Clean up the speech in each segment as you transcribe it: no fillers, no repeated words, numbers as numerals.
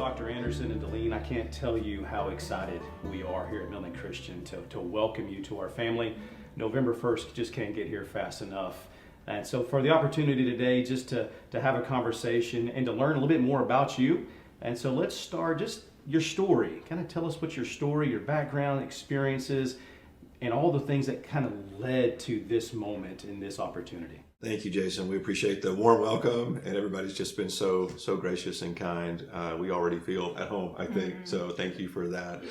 Dr. Anderson and Delene, I can't tell you how excited we are here at Midland Christian to welcome you to our family. November 1st just can't get here fast enough. And so for the opportunity today just to have a conversation and to learn a little bit more about you. And so let's start just your story. Kind of tell us what your story, your background, experiences, and all the things that kind of led to this moment and this opportunity. Thank you, Jason. We appreciate the warm welcome, and everybody's just been so gracious and kind. We already feel at home, I think, so thank you for that.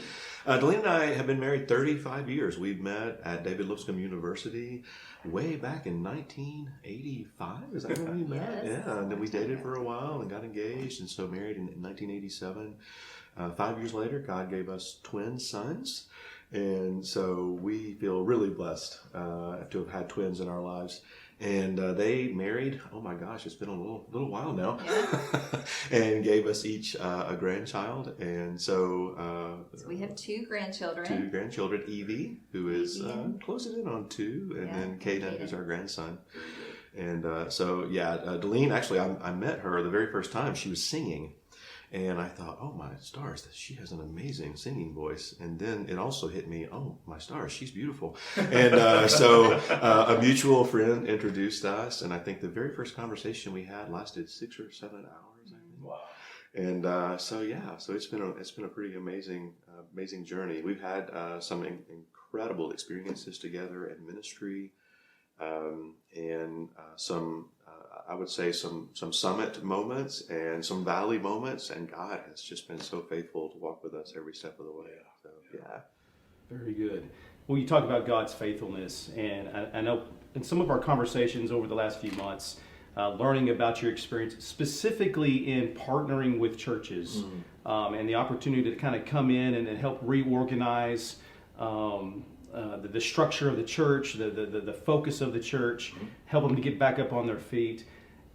Delene and I have been married 35 years. We met at David Lipscomb University way back in 1985. Is that when we met? Yes. Yeah, and then we dated for a while and got engaged, and so married in 1987. 5 years later, God gave us twin sons, and so we feel really blessed to have had twins in our lives. And they married, oh my gosh, it's been a little while now, and gave us each a grandchild. And so we have two grandchildren. Evie, who is closing in on 2, and then Caden, who's our grandson. And Delene, actually, I met her the very first time. She was singing. And I thought, oh my stars, she has an amazing singing voice. And then it also hit me, oh my stars, she's beautiful. And so a mutual friend introduced us, and I think the very first conversation we had lasted 6 or 7 hours. I think. Wow. And so it's been a pretty amazing journey. We've had some incredible experiences together in ministry, and some. I would say some summit moments and some valley moments, and God has just been so faithful to walk with us every step of the way. So, Very good. Well, you talk about God's faithfulness, and I know in some of our conversations over the last few months, learning about your experience, specifically in partnering with churches, and the opportunity to kind of come in and help reorganize the structure of the church, the focus of the church, help them to get back up on their feet.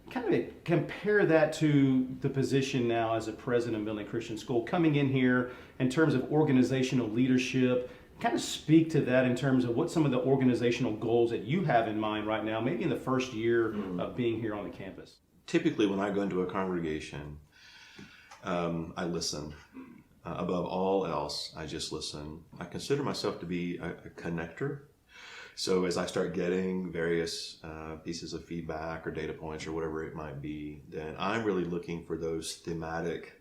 Kind of compare that to the position now as a president of Midland Christian School, coming in here in terms of organizational leadership. Kind of speak to that in terms of what some of the organizational goals that you have in mind right now, maybe in the first year of being here on the campus. Typically, when I go into a congregation, I listen. Above all else, I just listen. I consider myself to be a connector. So as I start getting various pieces of feedback or data points or whatever it might be, then I'm really looking for those thematic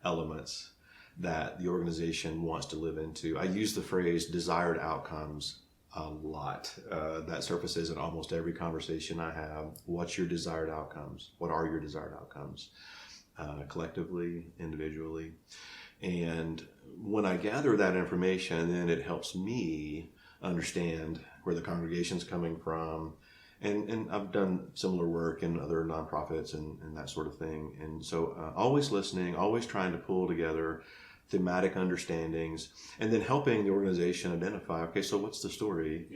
elements that the organization wants to live into. I use the phrase desired outcomes a lot. That surfaces in almost every conversation I have. What's your desired outcomes? What are your desired outcomes? Collectively, individually. And when I gather that information, then it helps me understand where the congregation's coming from. And I've done similar work in other nonprofits and that sort of thing. And so always listening, always trying to pull together thematic understandings, and then helping the organization identify, okay, so what's the story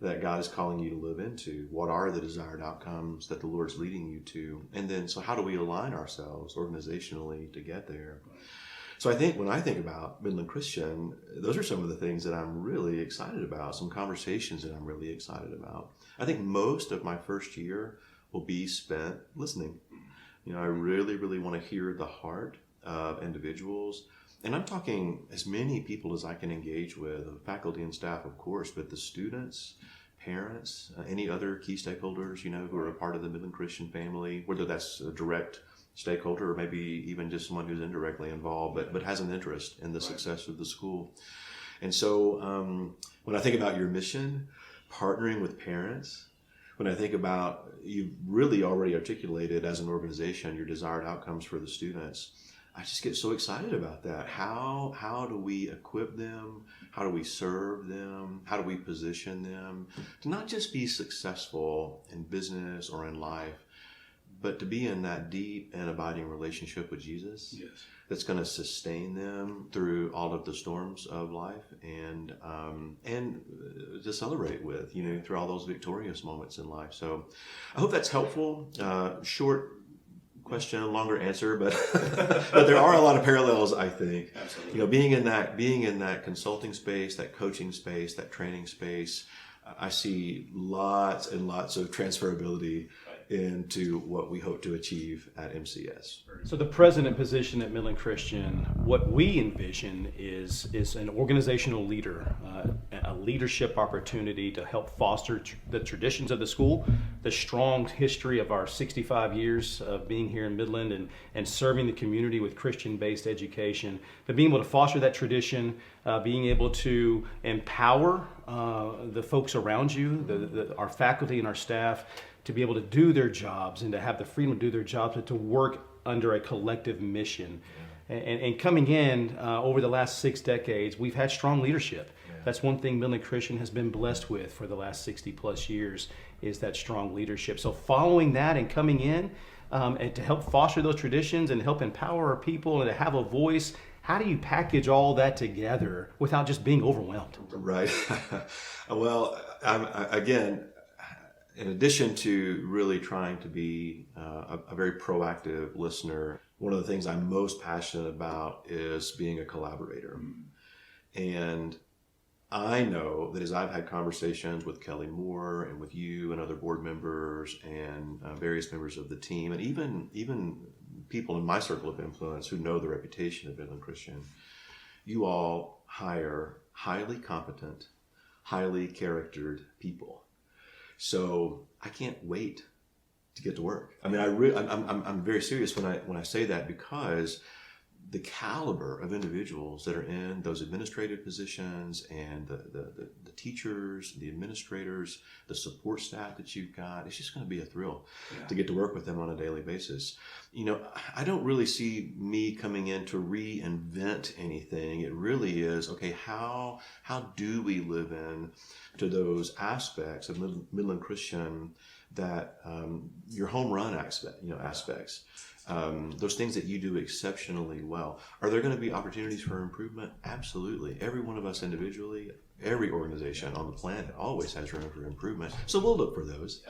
that God is calling you to live into? What are the desired outcomes that the Lord's leading you to? And then, so how do we align ourselves organizationally to get there? So I think when I think about Midland Christian, those are some of the things that I'm really excited about, some conversations that I'm really excited about. I think most of my first year will be spent listening. I really, really want to hear the heart of individuals. And I'm talking as many people as I can engage with, faculty and staff, of course, but the students, parents, any other key stakeholders, who are a part of the Midland Christian family, whether that's a direct stakeholder or maybe even just someone who's indirectly involved but has an interest in the success of the school. And so when I think about your mission, partnering with parents, when I think about you really already articulated as an organization your desired outcomes for the students, I just get so excited about that. How do we equip them? How do we serve them? How do we position them to not just be successful in business or in life, but to be in that deep and abiding relationship with Jesus that's going to sustain them through all of the storms of life, and to celebrate with, through all those victorious moments in life. So I hope that's helpful. Short question, longer answer, but but there are a lot of parallels, I think. Absolutely. Being in that consulting space, that coaching space, that training space, I see lots and lots of transferability into what we hope to achieve at MCS. So the president position at Midland Christian, what we envision is an organizational leader, a leadership opportunity to help foster the traditions of the school, the strong history of our 65 years of being here in Midland and serving the community with Christian-based education, but being able to foster that tradition, being able to empower the folks around you, our faculty and our staff, to be able to do their jobs and to have the freedom to do their jobs, but to work under a collective mission. And coming in over the last 6 decades, we've had strong leadership. That's one thing Midland Christian has been blessed with for the last 60 plus years, is that strong leadership. So following that and coming in and to help foster those traditions and help empower our people and to have a voice, how do you package all that together without just being overwhelmed? Right. Well, again, in addition to really trying to be a very proactive listener, one of the things I'm most passionate about is being a collaborator. And I know that as I've had conversations with Kelly Moore and with you and other board members and various members of the team, and even people in my circle of influence who know the reputation of Midland Christian, you all hire highly competent, highly charactered people. So I can't wait to get to work. I mean, I'm very serious when I say that, because the caliber of individuals that are in those administrative positions and the teachers, the administrators, the support staff that you've got, it's just going to be a thrill to get to work with them on a daily basis. You know, I don't really see me coming in to reinvent anything. It really is, okay, how do we live in to those aspects of Midland Christian that your home run aspects. Those things that you do exceptionally well. Are there going to be opportunities for improvement? Absolutely. Every one of us individually, every organization on the planet always has room for improvement. So we'll look for those.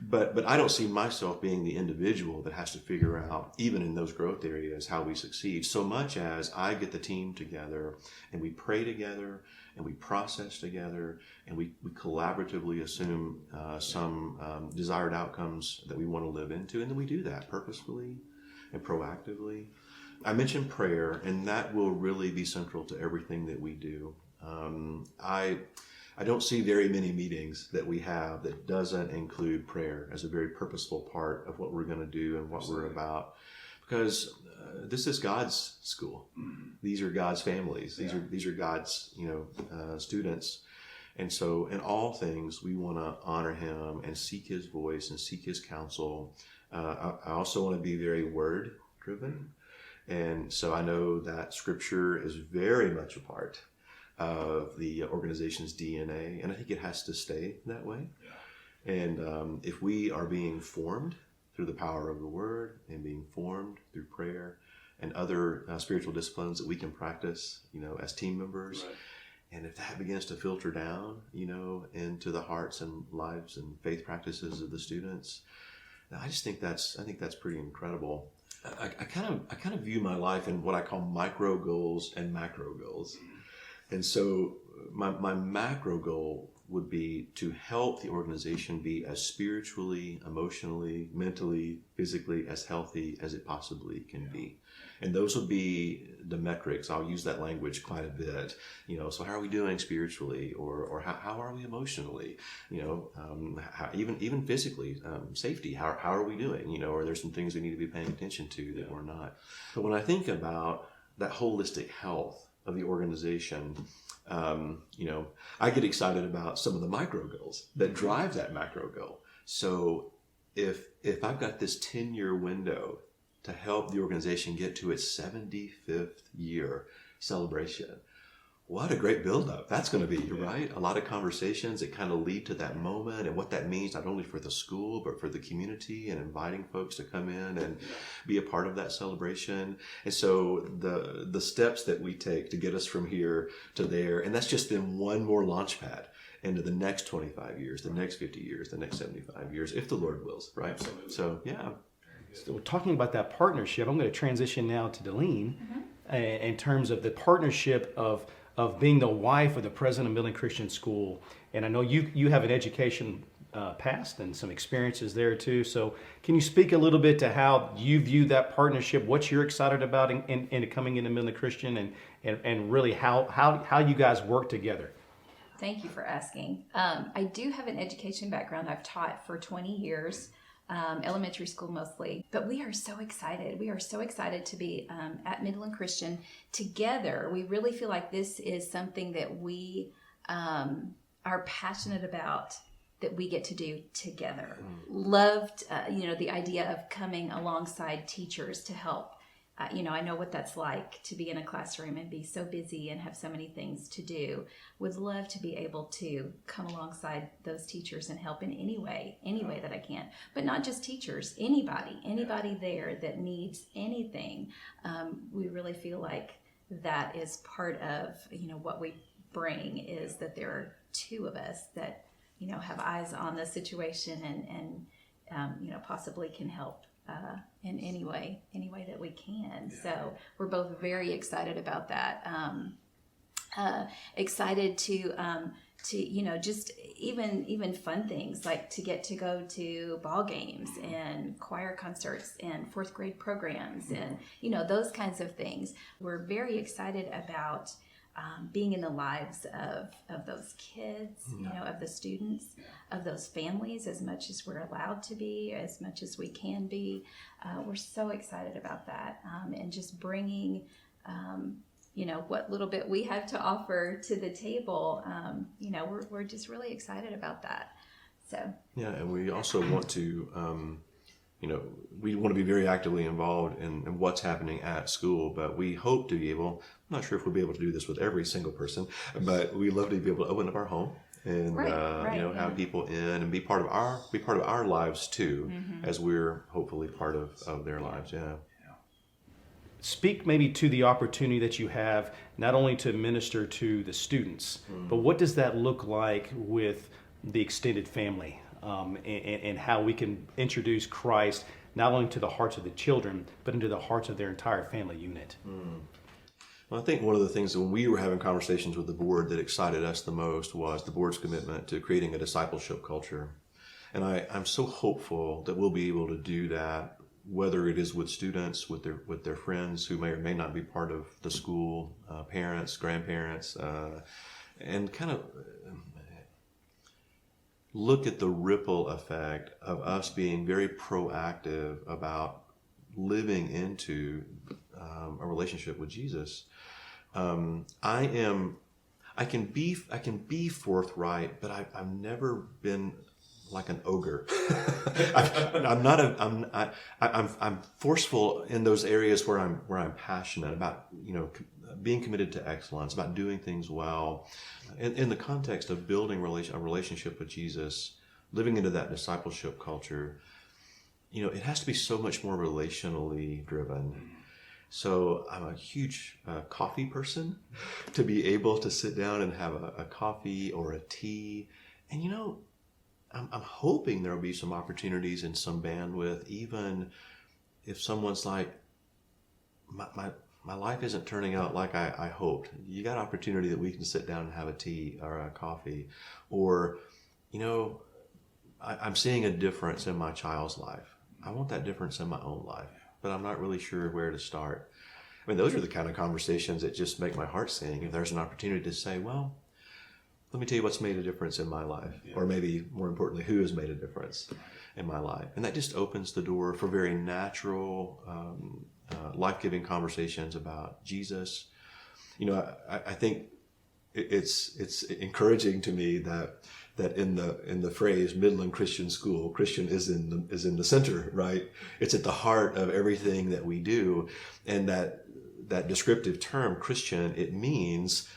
But I don't see myself being the individual that has to figure out, even in those growth areas, how we succeed, so much as I get the team together and we pray together and we process together and we collaboratively assume some desired outcomes that we want to live into, and then we do that purposefully and proactively. I mentioned prayer, and that will really be central to everything that we do. I don't see very many meetings that we have that doesn't include prayer as a very purposeful part of what we're going to do and what we're about, because this is God's school. These are God's families. These are God's students. And so in all things, we want to honor him and seek his voice and seek his counsel. I also want to be very word driven. And so I know that scripture is very much a part of the organization's DNA, and I think it has to stay that way. And if we are being formed through the power of the word and being formed through prayer and other spiritual disciplines that we can practice, as team members, and if that begins to filter down, into the hearts and lives and faith practices of the students, I think that's pretty incredible. I kind of view my life in what I call micro goals and macro goals. And so my macro goal would be to help the organization be as spiritually, emotionally, mentally, physically as healthy as it possibly can be. And those would be the metrics. I'll use that language quite a bit. So how are we doing spiritually, or how are we emotionally? Even physically, safety. How are we doing? Are there some things we need to be paying attention to that we're not? But when I think about that holistic health of the organization, I get excited about some of the micro goals that drive that macro goal. So if I've got this 10-year window to help the organization get to its 75th year celebration, what a great buildup that's going to be, right? A lot of conversations that kind of lead to that moment and what that means, not only for the school, but for the community, and inviting folks to come in and be a part of that celebration. And so the steps that we take to get us from here to there, and that's just been one more launch pad into the next 25 years, the next 50 years, the next 75 years, if the Lord wills, right? Absolutely. So, yeah. So talking about that partnership, I'm going to transition now to Delene in terms of the partnership of being the wife of the president of Midland Christian School. And I know you have an education past and some experiences there too. So can you speak a little bit to how you view that partnership, what you're excited about in coming into Midland Christian, and really how you guys work together? Thank you for asking. I do have an education background. I've taught for 20 years, elementary school mostly. But we are so excited. We are so excited to be at Midland Christian together. We really feel like this is something that we are passionate about, that we get to do together. Loved, the idea of coming alongside teachers to help. I know what that's like to be in a classroom and be so busy and have so many things to do. Would love to be able to come alongside those teachers and help in any way that I can. But not just teachers, anybody there that needs anything. We really feel like that is part of, what we bring, is that there are two of us that, have eyes on the situation and possibly can help in any way that we can. Yeah. So we're both very excited about that. Excited to just even fun things like to get to go to ball games and choir concerts and fourth grade programs and those kinds of things. We're very excited about being in the lives of those kids, of the students, of those families, as much as we're allowed to be, as much as we can be. We're so excited about that, and just bringing, what little bit we have to offer to the table. We're just really excited about that. So yeah, and we also want to. We want to be very actively involved in what's happening at school, but we hope to be able, I'm not sure if we'll be able to do this with every single person, but we love to be able to open up our home and, have people in and be part of our lives too, as we're hopefully part of their lives. Yeah. Speak maybe to the opportunity that you have, not only to minister to the students, but what does that look like with the extended family? And how we can introduce Christ not only to the hearts of the children, but into the hearts of their entire family unit. Well, I think one of the things that when we were having conversations with the board that excited us the most was the board's commitment to creating a discipleship culture. And I'm so hopeful that we'll be able to do that, whether it is with students, with their friends who may or may not be part of the school, parents, grandparents, and kind of look at the ripple effect of us being very proactive about living into a relationship with Jesus. I can be forthright, but I've never been like an ogre. I'm forceful in those areas where I'm passionate about being committed to excellence, about doing things well. In the context of building a relationship with Jesus, living into that discipleship culture, it has to be so much more relationally driven. So I'm a huge coffee person. To be able to sit down and have a coffee or a tea, and I'm hoping there'll be some opportunities and some bandwidth, even if someone's like, my life isn't turning out like I hoped. You got opportunity that we can sit down and have a tea or a coffee, or, I'm seeing a difference in my child's life. I want that difference in my own life, but I'm not really sure where to start. I mean, those are the kind of conversations that just make my heart sing. If there's an opportunity to say, well, let me tell you what's made a difference in my life, or maybe more importantly, who has made a difference in my life. And that just opens the door for very natural, life-giving conversations about Jesus. I think it's encouraging to me that in the phrase Midland Christian School, Christian is in the center, right? It's at the heart of everything that we do, and that descriptive term Christian, it means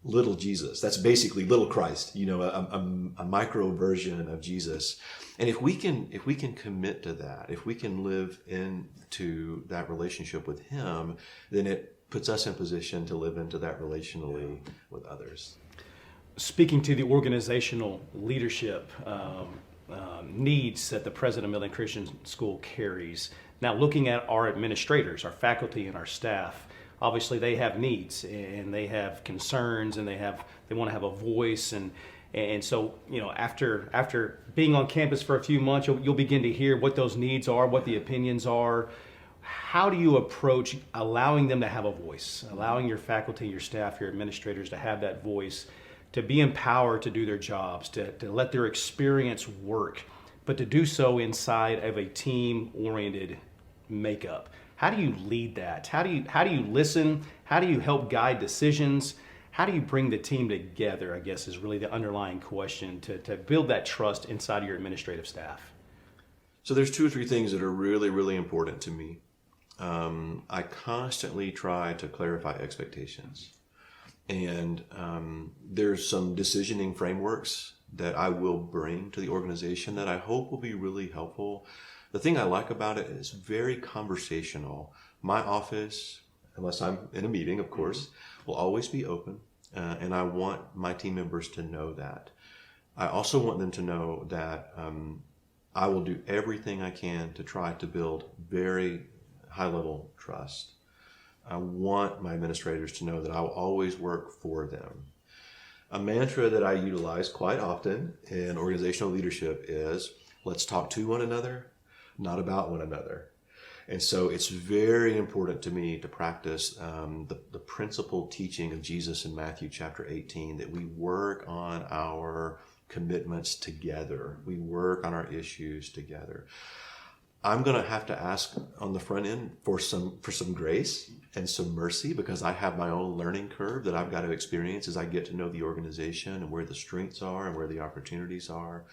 little Jesus. That's basically little Christ, a micro version of Jesus. And if we can commit to that, if we can live into that relationship with Him, then it puts us in position to live into that relationally with others. Speaking to the organizational leadership needs that the president of Midland Christian School carries, now looking at our administrators, our faculty, and our staff, obviously they have needs and they have concerns and they want to have a voice, and And so, after being on campus for a few months, you'll begin to hear what those needs are, what the opinions are. How do you approach allowing them to have a voice, allowing your faculty, your staff, your administrators to have that voice, to be empowered to do their jobs, to let their experience work, but to do so inside of a team-oriented makeup? How do you lead that? How do you listen? How do you help guide decisions? How do you bring the team together, I guess, is really the underlying question to build that trust inside of your administrative staff. So there's 2 or 3 things that are really, really important to me. I constantly try to clarify expectations. And there's some decisioning frameworks that I will bring to the organization that I hope will be really helpful. The thing I like about it is very conversational. My office, unless I'm in a meeting, of course, will always be open. And I want my team members to know that. I also want them to know that I will do everything I can to try to build very high-level trust. I want my administrators to know that I will always work for them. A mantra that I utilize quite often in organizational leadership is, let's talk to one another, not about one another. And so it's very important to me to practice the principal teaching of Jesus in Matthew chapter 18, that we work on our commitments together. We work on our issues together. I'm going to have to ask on the front end for some grace and some mercy, because I have my own learning curve that I've got to experience as I get to know the organization and where the strengths are and where the opportunities are.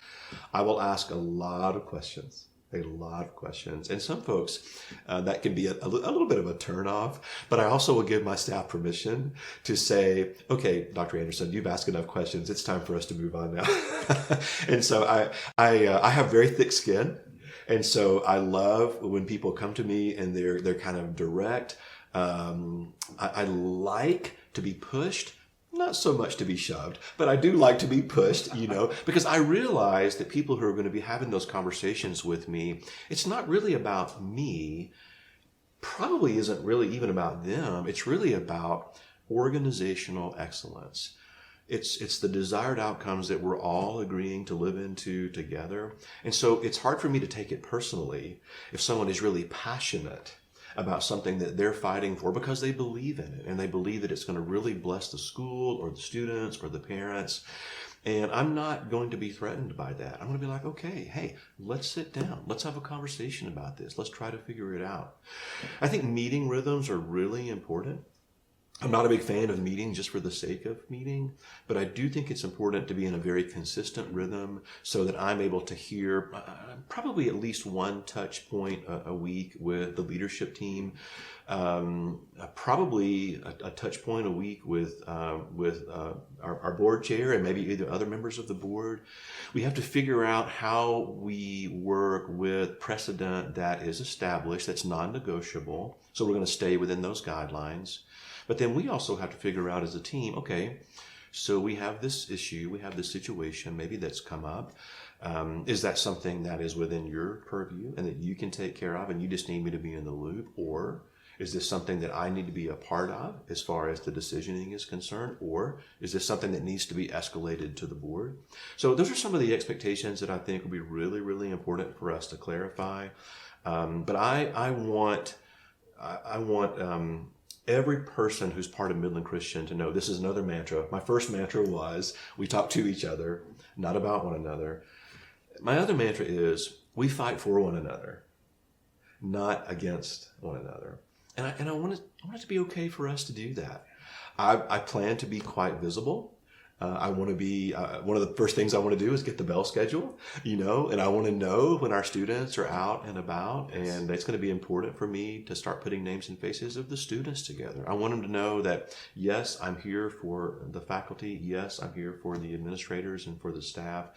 I will ask a lot of questions. And some folks, that can be a little bit of a turnoff, but I also will give my staff permission to say, okay, Dr. Anderson, you've asked enough questions. It's time for us to move on now. And so I have very thick skin. And so I love when people come to me and they're kind of direct. I like to be pushed. Not so much to be shoved, but I do like to be pushed, because I realize that people who are going to be having those conversations with me, it's not really about me, probably isn't really even about them. It's really about organizational excellence. It's the desired outcomes that we're all agreeing to live into together. And so it's hard for me to take it personally if someone is really passionate about something that they're fighting for because they believe in it and they believe that it's going to really bless the school or the students or the parents. And I'm not going to be threatened by that. I'm going to be like, okay, hey, let's sit down. Let's have a conversation about this. Let's try to figure it out. I think meeting rhythms are really important. I'm not a big fan of meeting just for the sake of meeting, but I do think it's important to be in a very consistent rhythm so that I'm able to hear probably at least one touch point a week with the leadership team, probably a touch point a week with our board chair and maybe either other members of the board. We have to figure out how we work with precedent that is established, that's non-negotiable. So we're going to stay within those guidelines. But then we also have to figure out as a team, okay, so we have this issue, we have this situation, maybe that's come up. Is that something that is within your purview and that you can take care of and you just need me to be in the loop? Or is this something that I need to be a part of as far as the decisioning is concerned? Or is this something that needs to be escalated to the board? So those are some of the expectations that I think will be really, really important for us to clarify. But I want every person who's part of Midland Christian to know this is another mantra. My first mantra was, we talk to each other, not about one another. My other mantra is, we fight for one another, not against one another. And I want it to be okay for us to do that. I plan to be quite visible. I want to be, one of the first things I want to do is get the bell schedule, and I want to know when our students are out and about. And it's going to be important for me to start putting names and faces of the students together. I want them to know that, yes, I'm here for the faculty. Yes, I'm here for the administrators and for the staff.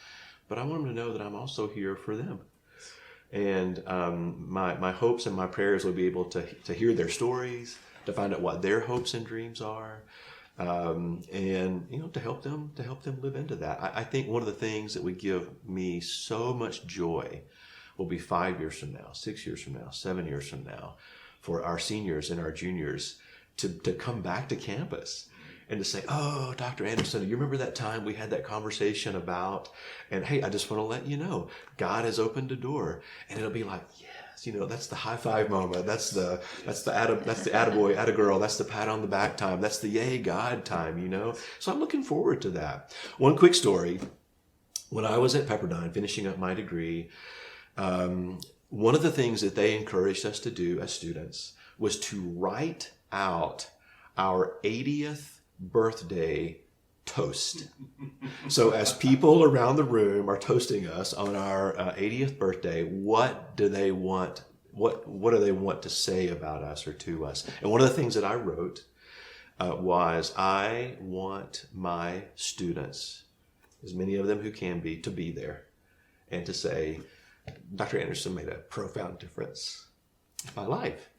But I want them to know that I'm also here for them. And my hopes and my prayers will be able to hear their stories, to find out what their hopes and dreams are. And to help them live into that. I think one of the things that would give me so much joy will be 5 years from now, 6 years from now, 7 years from now, for our seniors and our juniors to come back to campus and to say, oh, Dr. Anderson, you remember that time we had that conversation about, and hey, I just want to let you know, God has opened a door. And it'll be like, yes, that's the high five moment. That's the attaboy, attagirl. That's the pat on the back time. That's the yay God time, So I'm looking forward to that. One quick story. When I was at Pepperdine finishing up my degree, one of the things that they encouraged us to do as students was to write out our 80th birthday toast. So as people around the room are toasting us on our 80th birthday, what do they want? What do they want to say about us or to us? And one of the things that I wrote was, I want my students, as many of them who can be, to be there and to say, Dr. Anderson made a profound difference in my life.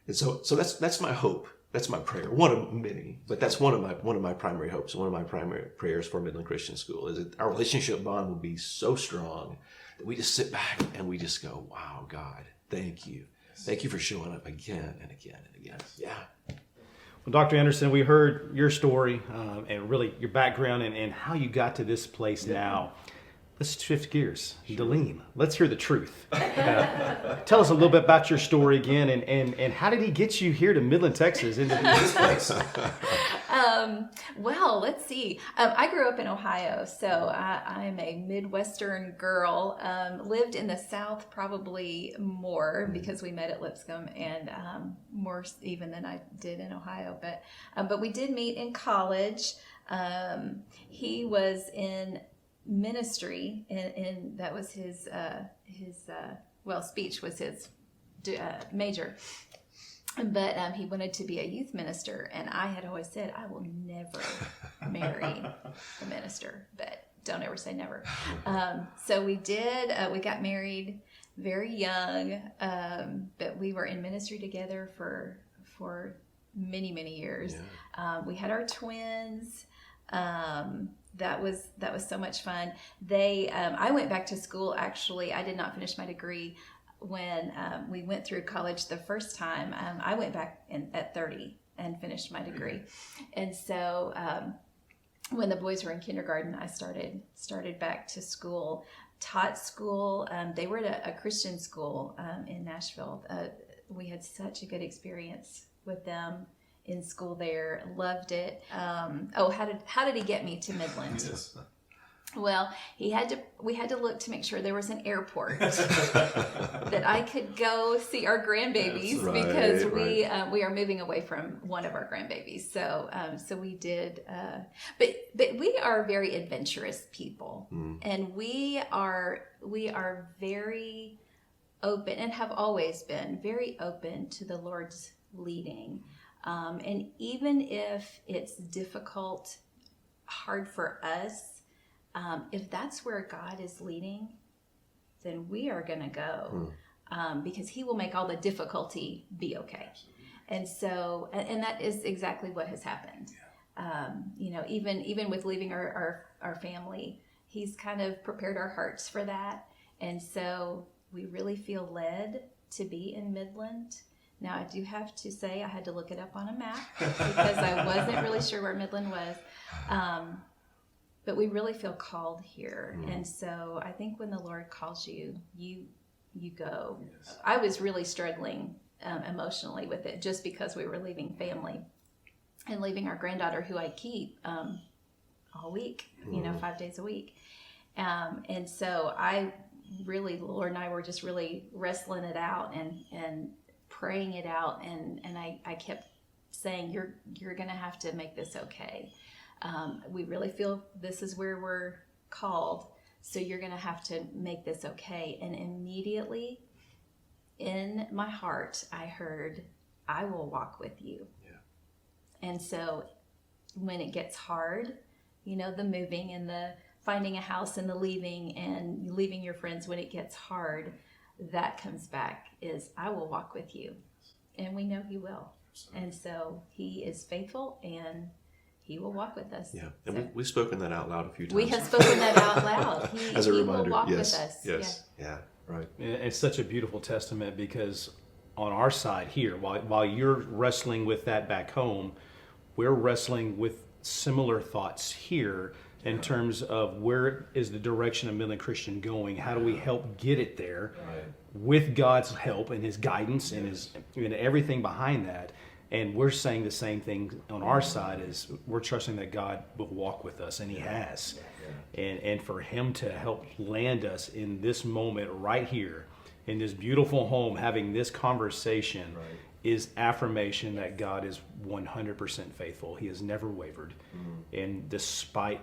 And so that's my hope. That's my prayer. One of many, but that's one of my primary hopes. One of my primary prayers for Midland Christian School is that our relationship bond will be so strong that we just sit back and we just go, wow, God, thank you. Thank you for showing up again and again and again. Yeah. Well, Dr. Anderson, we heard your story and really your background and how you got to this place now. Let's shift gears. Sure. Deline, let's hear the truth. Tell us a little bit about your story again, and how did he get you here to Midland, Texas, into this place? Well, let's see. I grew up in Ohio, so I'm a Midwestern girl. Lived in the South probably more because we met at Lipscomb, and more even than I did in Ohio. But we did meet in college. He was in ministry, and that was his speech was his major, but he wanted to be a youth minister, and I had always said I will never marry a minister, but don't ever say never. So we did. We got married very young, but we were in ministry together for many years. Yeah. We had our twins. That was so much fun. I went back to school. Actually, I did not finish my degree when we went through college the first time. I went back at 30 and finished my degree. And so when the boys were in kindergarten, I started back to school. Taught school. They were at a Christian school in Nashville. We had such a good experience with them in school there. Loved it. How did he get me to Midland? Yes. Well, we had to look to make sure there was an airport that I could go see our grandbabies, because we are moving away from one of our grandbabies. So we did. But we are very adventurous people, and we are very open, and have always been very open to the Lord's leading. And even if it's difficult, hard for us, if that's where God is leading, then we are going to go, because He will make all the difficulty be okay. And so, and that is exactly what has happened. Yeah. Even with leaving our family, He's kind of prepared our hearts for that. And so we really feel led to be in Midland. Now, I do have to say I had to look it up on a map because I wasn't really sure where Midland was. But we really feel called here. And so I think when the Lord calls you, you go. Yes. I was really struggling emotionally with it, just because we were leaving family and leaving our granddaughter, who I keep all week, 5 days a week. And so the Lord and I were just really wrestling it out and praying it out, and I kept saying, you're going to have to make this okay. We really feel this is where we're called, so you're going to have to make this okay. And immediately in my heart, I heard, I will walk with you. Yeah. And so when it gets hard, the moving and the finding a house and the leaving and leaving your friends, when it gets hard, that comes back is, I will walk with you. And we know He will. And so He is faithful, and He will walk with us. Yeah, and so, we've spoken that out loud a few times. We have spoken that out loud. As a reminder, will walk yes, with us. Yes, yeah, right. It's such a beautiful testament, because on our side here, while you're wrestling with that back home, we're wrestling with similar thoughts here in terms of where is the direction of Midland Christian going? How do we help get it there with God's help and His guidance and His and everything behind that? And we're saying the same thing on our side, is we're trusting that God will walk with us, and He has. And for Him to help land us in this moment right here, in this beautiful home, having this conversation is affirmation that God is 100% faithful. He has never wavered. And despite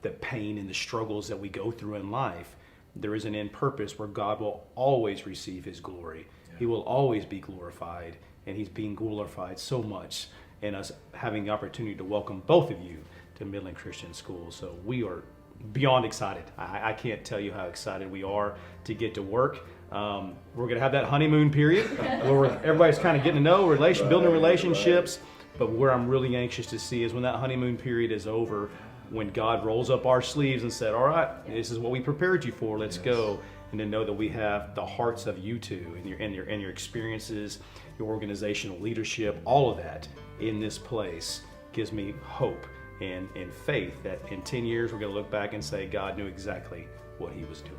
the pain and the struggles that we go through in life, there is an end purpose where God will always receive His glory. He will always be glorified, and He's being glorified so much in us having the opportunity to welcome both of you to Midland Christian School. So we are beyond excited. I can't tell you how excited we are to get to work. We're going to have that honeymoon period where everybody's kind of getting to know, building relationships. But where I'm really anxious to see is when that honeymoon period is over, when God rolls up our sleeves and said, all right, this is what we prepared you for, let's go. And to know that we have the hearts of you two and your experiences, your organizational leadership, all of that in this place gives me hope and faith that in 10 years we're going to look back and say God knew exactly what He was doing.